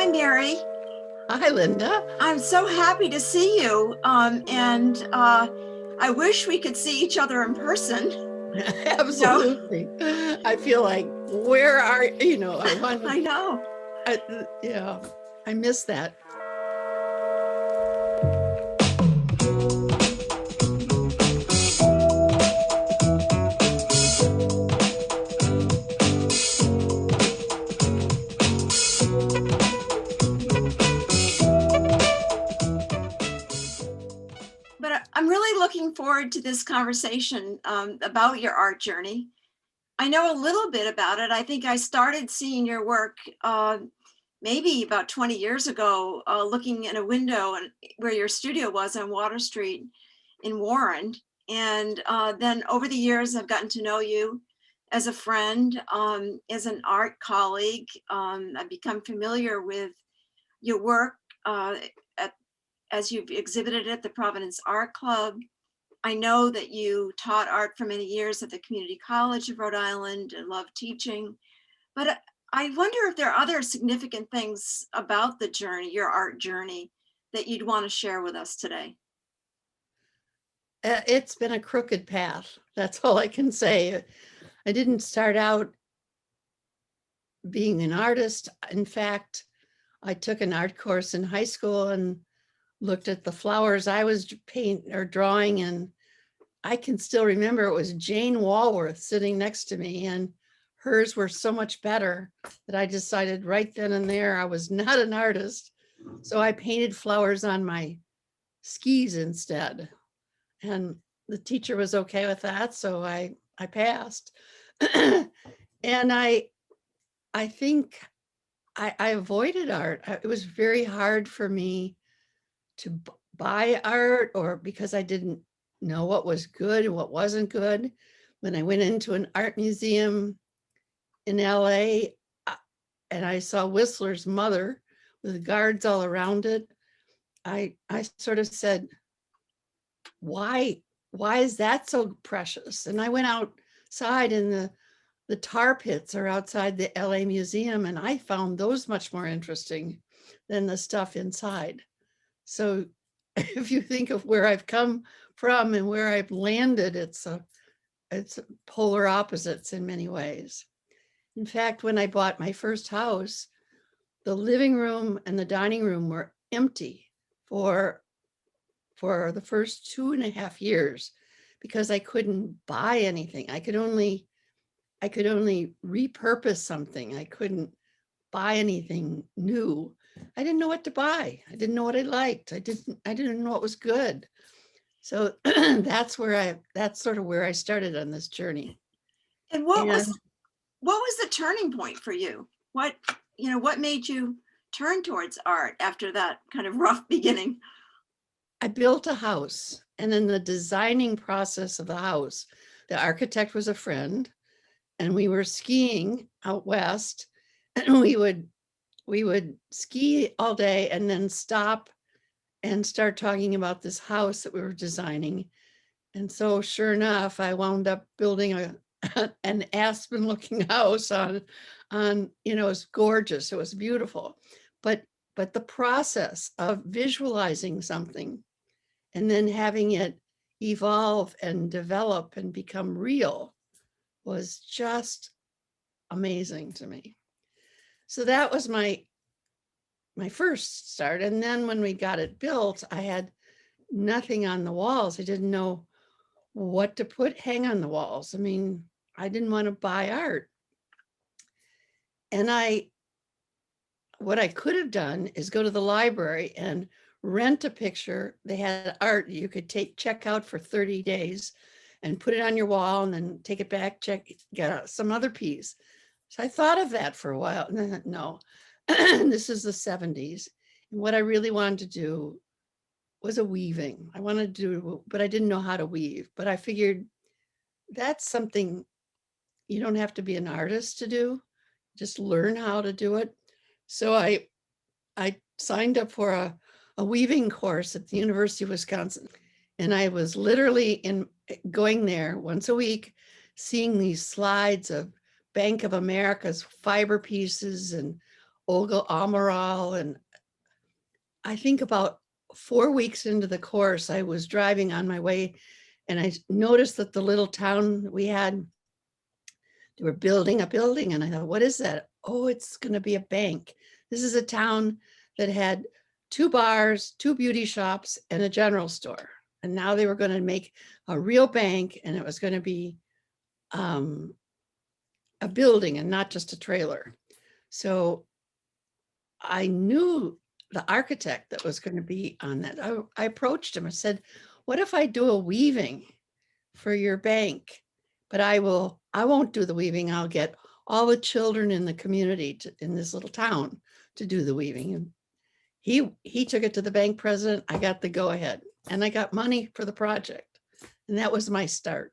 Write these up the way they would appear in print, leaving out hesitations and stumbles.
Hi, Mary. Hi, Linda. I'm so happy to see you. I wish we could see each other in person. Absolutely. I feel like, where are, I want I know. yeah, I miss that. But I'm really looking forward to this conversation about your art journey. I know a little bit about it. I think I started seeing your work maybe about 20 years ago, looking in a window where your studio was on Water Street in Warren. And then over the years, I've gotten to know you as a friend, as an art colleague. I've become familiar with your work at, as you've exhibited at the Providence Art Club. I know that you taught art for many years at the Community College of Rhode Island and love teaching. But I wonder if there are other significant things about the journey, your art journey, that you'd want to share with us today. It's been a crooked path. That's all I can say. I didn't start out being an artist. In fact, I took an art course in high school and looked at the flowers I was painting or drawing, and I can still remember it was Jane Walworth sitting next to me, and hers were so much better that I decided right then and there I was not an artist. So I painted flowers on my skis instead. And the teacher was okay with that, so I passed. And I think I avoided art. It was very hard for me to buy art, or because I didn't know what was good and what wasn't good. When I went into an art museum in LA and I saw Whistler's Mother with guards all around it, I sort of said, why is that so precious? And I went outside, and the tar pits are outside the LA Museum, and I found those much more interesting than the stuff inside. So if you think of where I've come from and where I've landed, it's polar opposites in many ways. In fact, when I bought my first house, the living room and the dining room were empty for the first 2.5 years because I couldn't buy anything. I could only repurpose something. I couldn't buy anything new. I didn't know what to buy. I didn't know what I liked. I didn't know what was good. So that's sort of where I started on this journey. And what was the turning point for you? What made you turn towards art after that kind of rough beginning? I built a house, and in the designing process of the house, the architect was a friend, and we were skiing out west, and we would ski all day and then stop and start talking about this house that we were designing. And so sure enough, I wound up building an aspen looking house on it was gorgeous. It was beautiful. But the process of visualizing something and then having it evolve and develop and become real was just amazing to me. So that was my first start. And then when we got it built, I had nothing on the walls. I didn't know what to hang on the walls. I mean, I didn't want to buy art. And what I could have done is go to the library and rent a picture. They had art you could check out for 30 days and put it on your wall and then take it back, get some other piece. So I thought of that for a while. No, this is the 70s. And what I really wanted to do was a weaving. I wanted to do, but I didn't know how to weave. But I figured that's something you don't have to be an artist to do. Just learn how to do it. So I signed up for a weaving course at the University of Wisconsin. And I was literally going there once a week, seeing these slides of Bank of America's fiber pieces and Olga Amaral. And I think about 4 weeks into the course, I was driving on my way and I noticed that the little town that we had, they were building a building. And I thought, what is that? Oh, it's going to be a bank. This is a town that had 2 bars, 2 beauty shops, and a general store. And now they were going to make a real bank, and it was going to be a building and not just a trailer. So I knew the architect that was going to be on that. I approached him and said, what if I do a weaving for your bank? But I won't do the weaving. I'll get all the children in the community in this little town to do the weaving. And he took it to the bank president. I got the go ahead and I got money for the project. And that was my start.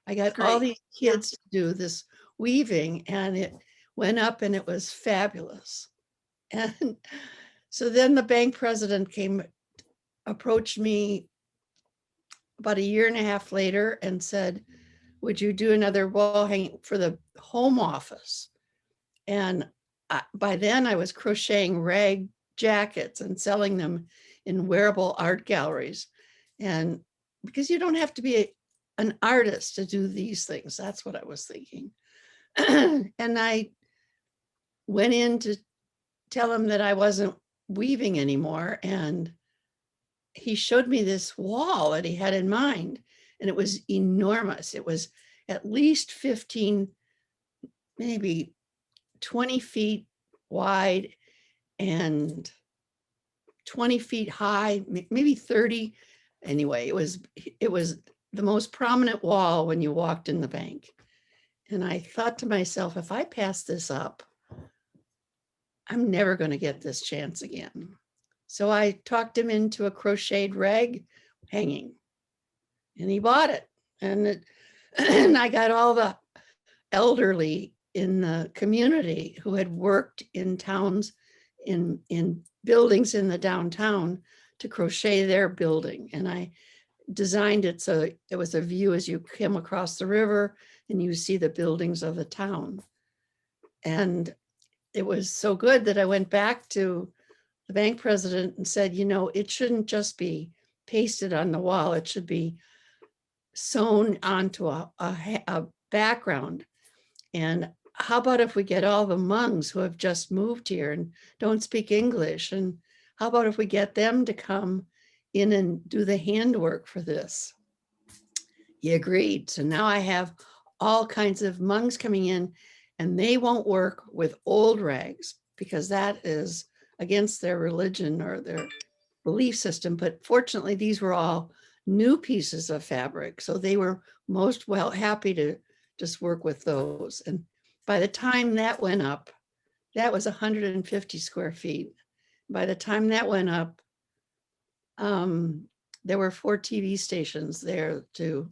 I got all these kids to do this weaving and it went up and it was fabulous. And so then the bank president approached me about a year and a half later and said, would you do another wall hanging for the home office? And by then I was crocheting rag jackets and selling them in wearable art galleries. And because you don't have to be an artist to do these things, that's what I was thinking. And I went in to tell him that I wasn't weaving anymore. And he showed me this wall that he had in mind. And it was enormous. It was at least 15, maybe 20 feet wide and 20 feet high, maybe 30. Anyway, it was the most prominent wall when you walked in the bank. And I thought to myself, if I pass this up, I'm never going to get this chance again. So I talked him into a crocheted rag hanging and he bought it. And I got all the elderly in the community who had worked in towns, in buildings in the downtown to crochet their building. And I designed it so it was a view as you came across the river and you see the buildings of the town. And it was so good that I went back to the bank president and said, you know, it shouldn't just be pasted on the wall. It should be sewn onto a background. And how about if we get all the Hmongs who have just moved here and don't speak English? And how about if we get them to come in and do the handwork for this? He agreed. So now I have all kinds of Hmongs coming in, and they won't work with old rags because that is against their religion or their belief system. But fortunately, these were all new pieces of fabric. So they were most happy to just work with those. And by the time that went up, that was 150 square feet. By the time that went up, there were 4 TV stations there to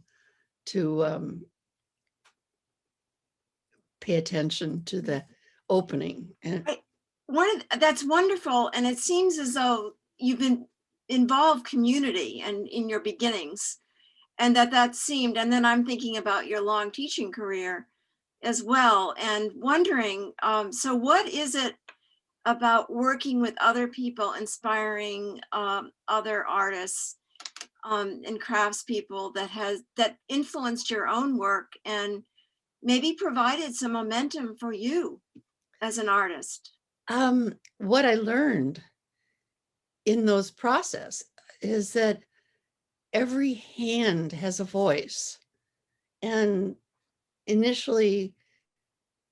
pay attention to the opening. And that's wonderful. And it seems as though you've been involved community and in your beginnings, and that seemed, and then I'm thinking about your long teaching career as well, and wondering, so what is it about working with other people, inspiring other artists and craftspeople that influenced your own work and maybe provided some momentum for you as an artist? What I learned in those process is that every hand has a voice. And initially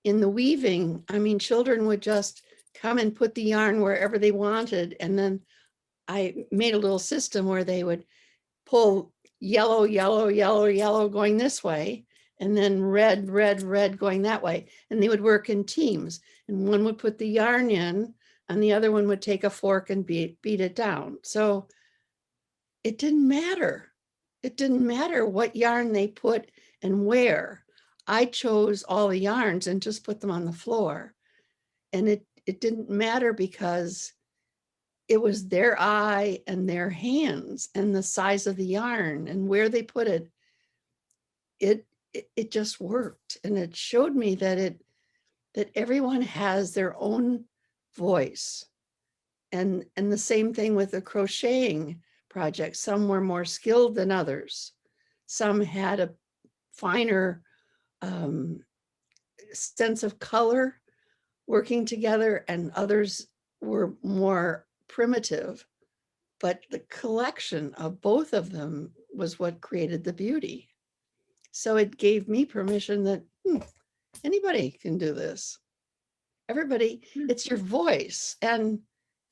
in the weaving, I mean, children would just come and put the yarn wherever they wanted. And then I made a little system where they would pull yellow, yellow, yellow, yellow going this way, and then red, red, red going that way. And they would work in teams. And one would put the yarn in, and the other one would take a fork and beat it down. So it didn't matter. It didn't matter what yarn they put and where. I chose all the yarns and just put them on the floor. And it didn't matter because it was their eye and their hands and the size of the yarn and where they put it. It just worked. And it showed me that everyone has their own voice. And the same thing with the crocheting project. Some were more skilled than others. Some had a finer sense of color working together, and others were more primitive. But the collection of both of them was what created the beauty. So it gave me permission that anybody can do this. Everybody, it's your voice, and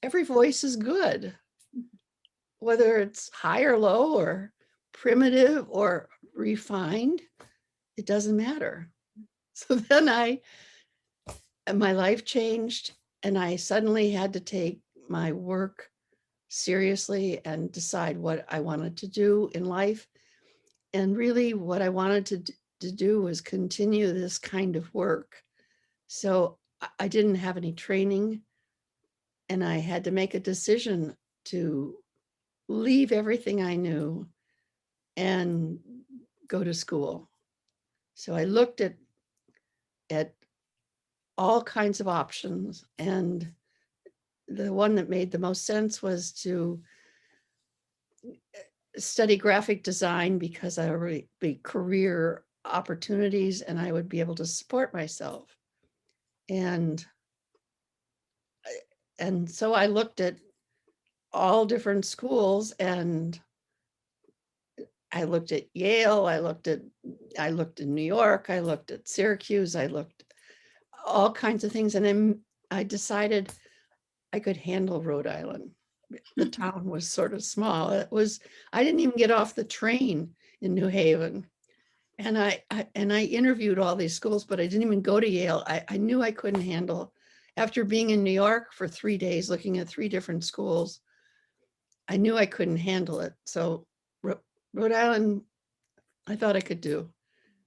every voice is good, whether it's high or low or primitive or refined, it doesn't matter. So then my life changed, and I suddenly had to take my work seriously and decide what I wanted to do in life. And really what I wanted to do was continue this kind of work. So I didn't have any training, and I had to make a decision to leave everything I knew and go to school. So I looked at all kinds of options, and the one that made the most sense was to study graphic design, because there would be career opportunities and I would be able to support myself. And so I looked at all different schools, and I looked at Yale, I looked in New York, I looked at Syracuse, I looked all kinds of things. And then I decided I could handle Rhode Island. The town was sort of small. I didn't even get off the train in New Haven. And I interviewed all these schools, but I didn't even go to Yale. I knew I couldn't handle, after being in New York for 3 days, looking at 3 different schools, I knew I couldn't handle it. So Rhode Island, I thought I could do.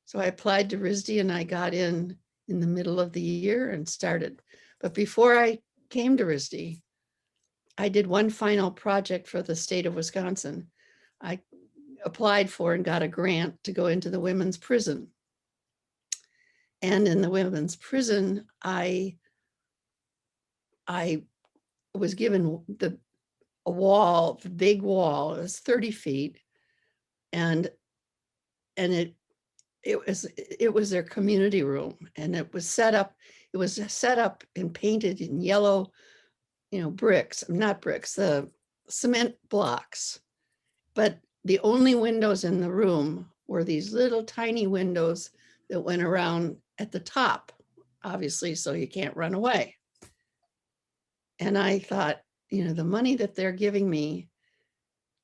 So I applied to RISD, and I got in the middle of the year and started. But before I came to RISD, I did one final project for the state of Wisconsin. I applied for and got a grant to go into the women's prison. And in the women's prison, I was given a wall, the big wall. It was 30 feet, and it was their community room, and it was set up and painted in yellow, bricks, not bricks, the cement blocks. But the only windows in the room were these little tiny windows that went around at the top, obviously, so you can't run away. And I thought, the money that they're giving me,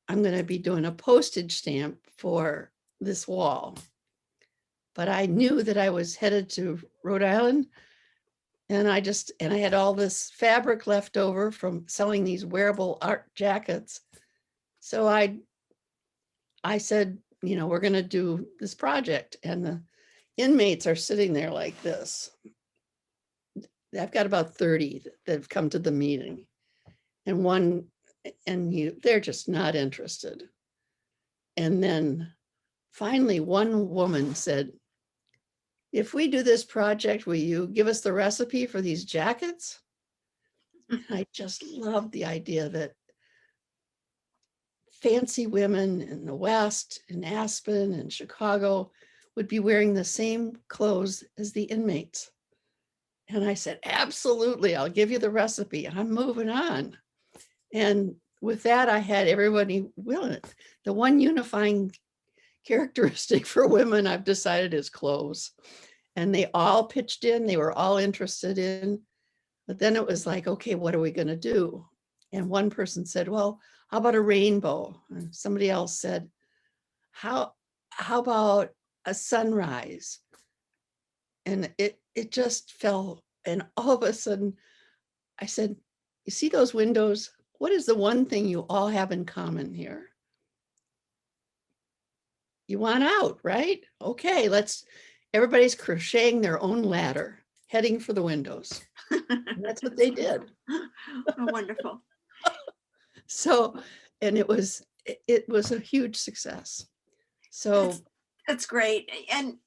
I'm going to be doing a postage stamp for this wall. But I knew that I was headed to Rhode Island, and I had all this fabric left over from selling these wearable art jackets. So I said, we're going to do this project. And the inmates are sitting there like this. I've got about 30 that have come to the meeting, and they're just not interested. And then finally, one woman said, if we do this project, will you give us the recipe for these jackets? And I just loved the idea that fancy women in the West, in Aspen and Chicago, would be wearing the same clothes as the inmates. And I said, absolutely, I'll give you the recipe. I'm moving on. And with that, I had everybody willing. The one unifying characteristic for women I've decided is clothes. And they all pitched in, they were all interested in. But then it was like, okay, what are we going to do? And one person said, well, how about a rainbow? And somebody else said, how about a sunrise? And it just fell. And all of a sudden, I said, you see those windows? What is the one thing you all have in common here? You want out, right? Okay, everybody's crocheting their own ladder, heading for the windows. And that's what they did. Oh, wonderful. So, and it was a huge success. So that's great. And,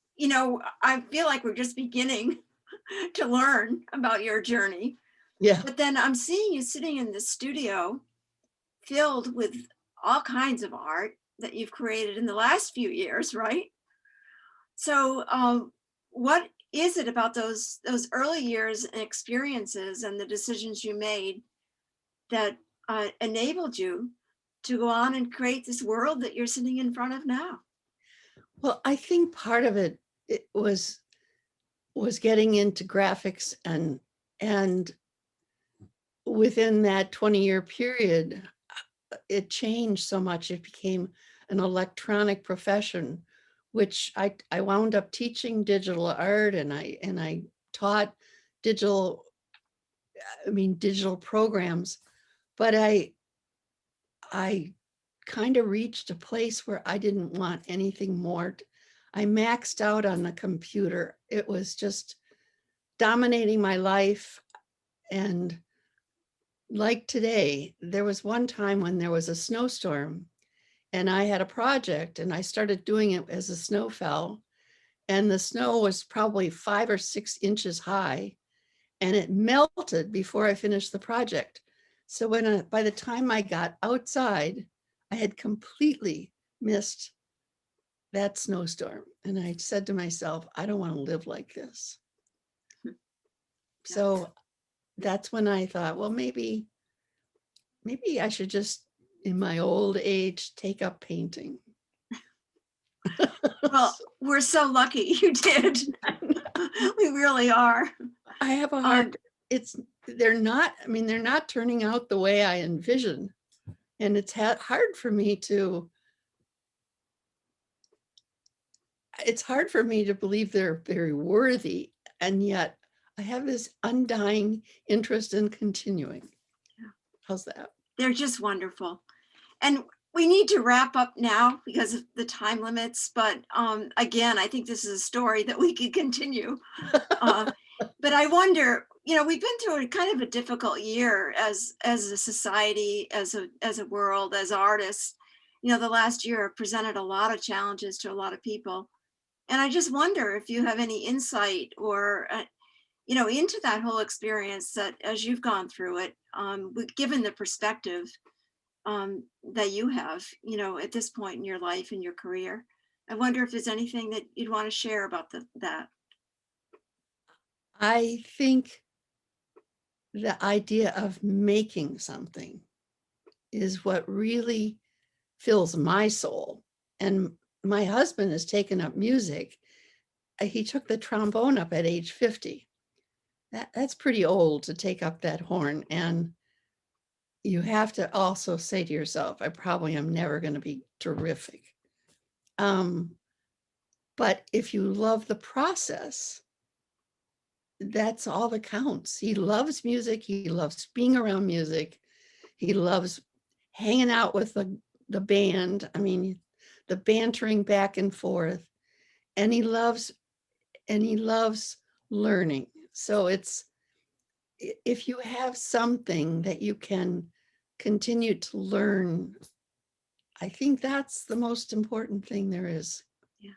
I feel like we're just beginning to learn about your journey. Yeah. But then I'm seeing you sitting in the studio filled with all kinds of art that you've created in the last few years, right? So, what is it about those early years and experiences and the decisions you made that enabled you to go on and create this world that you're sitting in front of now? Well, I think part of it was getting into graphics, and within that 20-year period, it changed so much. It became an electronic profession, which I wound up teaching digital art, and I taught digital, digital programs, but I kind of reached a place where I didn't want anything more. I maxed out on the computer. It was just dominating my life. And like today, there was one time when there was a snowstorm and I had a project and I started doing it as the snow fell. And the snow was probably 5 or 6 inches high and it melted before I finished the project. So by the time I got outside, I had completely missed that snowstorm. And I said to myself, I don't want to live like this. So that's when I thought, well, maybe I should just, in my old age, take up painting. Well, we're so lucky you did. We really are. I have a hard, they're not turning out the way I envisioned. And it's hard for me to believe they're very worthy. And yet I have this undying interest in continuing. How's that? They're just wonderful. And we need to wrap up now because of the time limits. But again, I think this is a story that we could continue. But I wonder, we've been through a kind of a difficult year as a society, as a world, as artists. The last year presented a lot of challenges to a lot of people. And I just wonder if you have any insight or, into that whole experience that as you've gone through it, given the perspective that you have, at this point in your life and your career. I wonder if there's anything that you'd want to share about that. I think the idea of making something is what really fills my soul. And my husband has taken up music. He took the trombone up at age 50. That's pretty old to take up that horn. And you have to also say to yourself, I probably am never going to be terrific. But if you love the process, that's all that counts. He loves music. He loves being around music. He loves hanging out with the band. The bantering back and forth. And he loves learning. So if you have something that you can continue to learn, I think that's the most important thing there is. Yeah.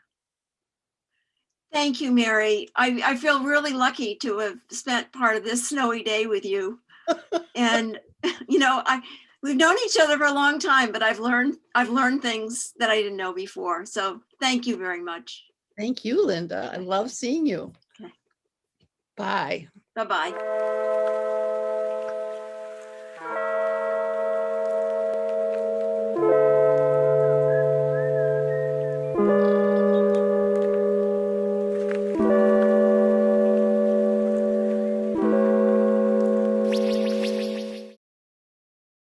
Thank you, Mary. I feel really lucky to have spent part of this snowy day with you. And, we've known each other for a long time, but I've learned things that I didn't know before. So thank you very much. Thank you, Linda. I love seeing you. Okay. Bye. Bye-bye.